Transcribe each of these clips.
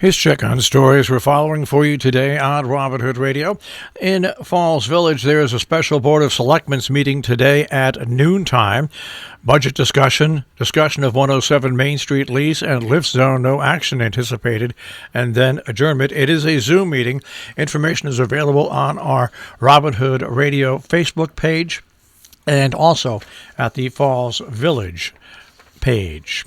His check on stories we're following for you today on Robin Hood Radio. In Falls Village, there is a special Board of Selectmen's meeting today at noontime. Budget discussion of 107 Main Street lease and lift zone, no action anticipated, and then adjournment. It is a Zoom meeting. Information is available on our Robin Hood Radio Facebook page and also at the Falls Village page.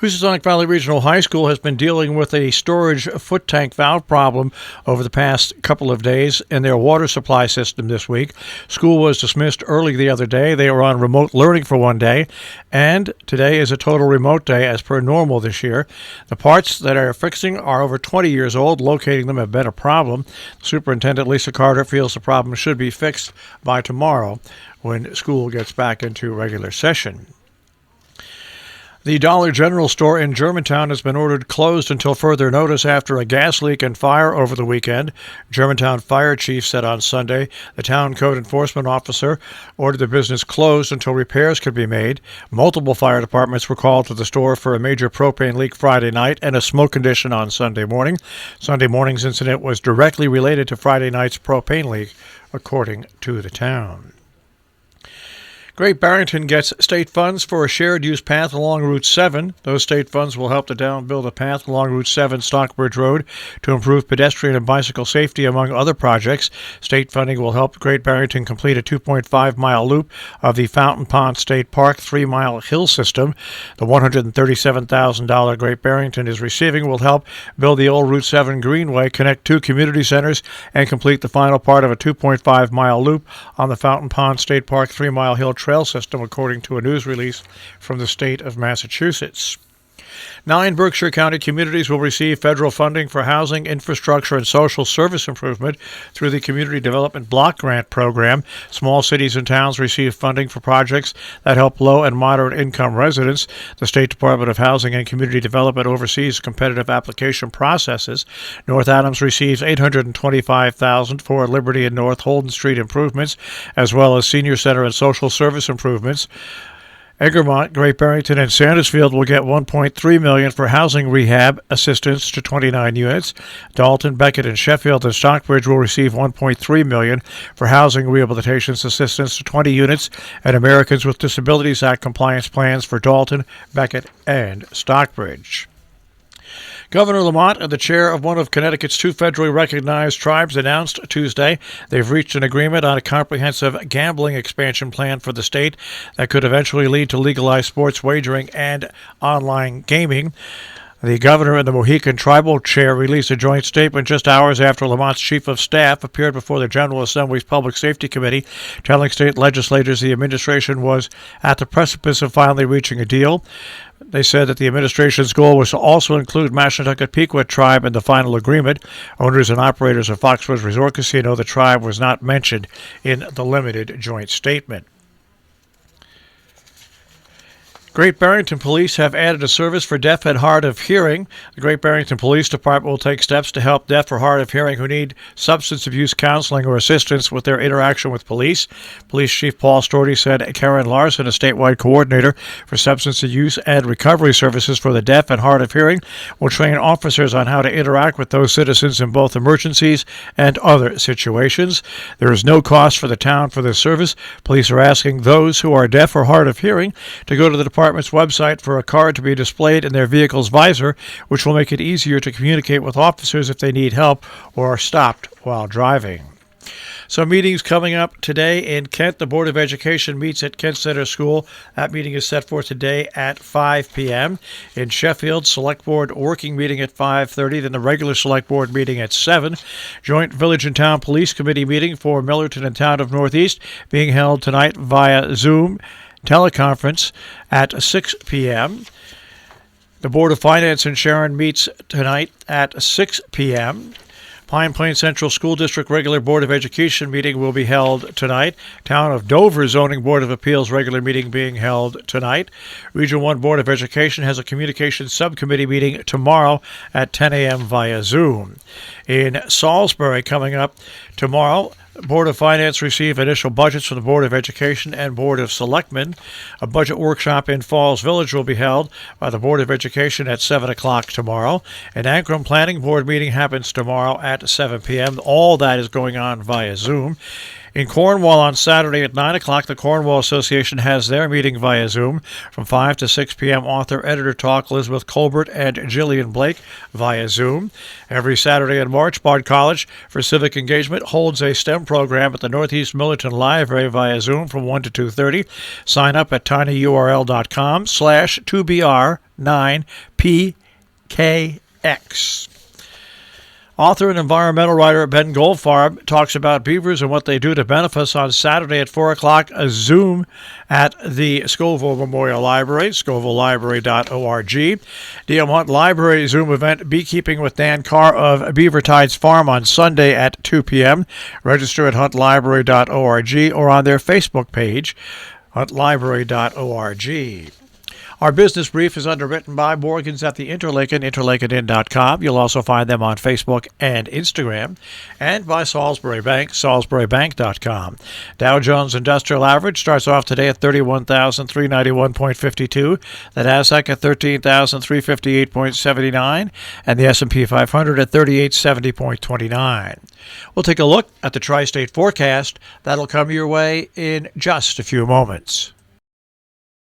Housatonic Valley Regional High School has been dealing with a storage foot tank valve problem over the past couple of days in their water supply system this week. School was dismissed early the other day. They were on remote learning for one day, and today is a total remote day as per normal this year. The parts that are fixing are over 20 years old. Locating them have been a problem. Superintendent Lisa Carter feels the problem should be fixed by tomorrow when school gets back into regular session. The Dollar General store in Germantown has been ordered closed until further notice after a gas leak and fire over the weekend. Germantown Fire Chief said on Sunday the town code enforcement officer ordered the business closed until repairs could be made. Multiple fire departments were called to the store for a major propane leak Friday night and a smoke condition on Sunday morning. Sunday morning's incident was directly related to Friday night's propane leak, according to the town. Great Barrington gets state funds for a shared-use path along Route 7. Those state funds will help the town build a path along Route 7 Stockbridge Road to improve pedestrian and bicycle safety, among other projects. State funding will help Great Barrington complete a 2.5-mile loop of the Fountain Pond State Park 3-mile hill system. The $137,000 Great Barrington is receiving will help build the old Route 7 Greenway, connect two community centers, and complete the final part of a 2.5-mile loop on the Fountain Pond State Park 3-mile hill trail system, according to a news release from the state of Massachusetts. 9 Berkshire County communities will receive federal funding for housing, infrastructure, and social service improvement through the Community Development Block Grant Program. Small cities and towns receive funding for projects that help low and moderate income residents. The State Department of Housing and Community Development oversees competitive application processes. North Adams receives $825,000 for Liberty and North Holden Street improvements, as well as senior center and social service improvements. Egremont, Great Barrington, and Sandersfield will get $1.3 million for housing rehab assistance to 29 units. Dalton, Beckett, and Sheffield and Stockbridge will receive $1.3 million for housing rehabilitation assistance to 20 units and Americans with Disabilities Act compliance plans for Dalton, Beckett, and Stockbridge. Governor Lamont and the chair of one of Connecticut's 2 federally recognized tribes announced Tuesday they've reached an agreement on a comprehensive gambling expansion plan for the state that could eventually lead to legalized sports wagering and online gaming. The governor and the Mohican tribal chair released a joint statement just hours after Lamont's chief of staff appeared before the General Assembly's Public Safety Committee, telling state legislators the administration was at the precipice of finally reaching a deal. They said that the administration's goal was to also include Mashantucket Pequot tribe in the final agreement. Owners and operators of Foxwoods Resort Casino, the tribe, was not mentioned in the limited joint statement. Great Barrington Police have added a service for deaf and hard of hearing. The Great Barrington Police Department will take steps to help deaf or hard of hearing who need substance abuse counseling or assistance with their interaction with police. Police Chief Paul Storty said Karen Larson, a statewide coordinator for substance abuse and recovery services for the deaf and hard of hearing, will train officers on how to interact with those citizens in both emergencies and other situations. There is no cost for the town for this service. Police are asking those who are deaf or hard of hearing to go to the department's website for a card to be displayed in their vehicle's visor, which will make it easier to communicate with officers if they need help or are stopped while driving. So meetings coming up today in Kent. The Board of Education meets at Kent Center School. That meeting is set for today at 5 p.m. In Sheffield, Select Board working meeting at 5:30, then the regular Select Board meeting at 7. Joint Village and Town Police Committee meeting for Millerton and Town of Northeast being held tonight via Zoom teleconference at 6 p.m. The Board of Finance in Sharon meets tonight at 6 p.m. Pine Plain Central School District regular Board of Education meeting will be held tonight. Town of Dover Zoning Board of Appeals regular meeting being held tonight. Region 1 Board of Education has a communications subcommittee meeting tomorrow at 10 a.m. via Zoom. In Salisbury, coming up tomorrow, Board of Finance received initial budgets from the Board of Education and Board of Selectmen. A budget workshop in Falls Village will be held by the Board of Education at 7 o'clock tomorrow. An Ancram Planning Board meeting happens tomorrow at 7 p.m. All that is going on via Zoom. In Cornwall on Saturday at 9 o'clock, the Cornwall Association has their meeting via Zoom. From 5 to 6 p.m., author-editor talk Elizabeth Colbert and Gillian Blake via Zoom. Every Saturday in March, Bard College for Civic Engagement holds a STEM program at the Northeast Millerton Library via Zoom from 1 to 2:30. Sign up at tinyurl.com/2br9pkx. Author and environmental writer Ben Goldfarb talks about beavers and what they do to benefit us on Saturday at 4 o'clock, a Zoom at the Scoville Memorial Library, scovillelibrary.org. DM Hunt Library Zoom event, Beekeeping with Dan Carr of Beavertides Farm on Sunday at 2 p.m. Register at huntlibrary.org or on their Facebook page, huntlibrary.org. Our business brief is underwritten by Morgans at the Interlaken, interlakeninn.com. You'll also find them on Facebook and Instagram. And by Salisbury Bank, salisburybank.com. Dow Jones Industrial Average starts off today at 31,391.52. The Nasdaq at 13,358.79. And the S&P 500 at 3870.29. We'll take a look at the tri-state forecast. That'll come your way in just a few moments.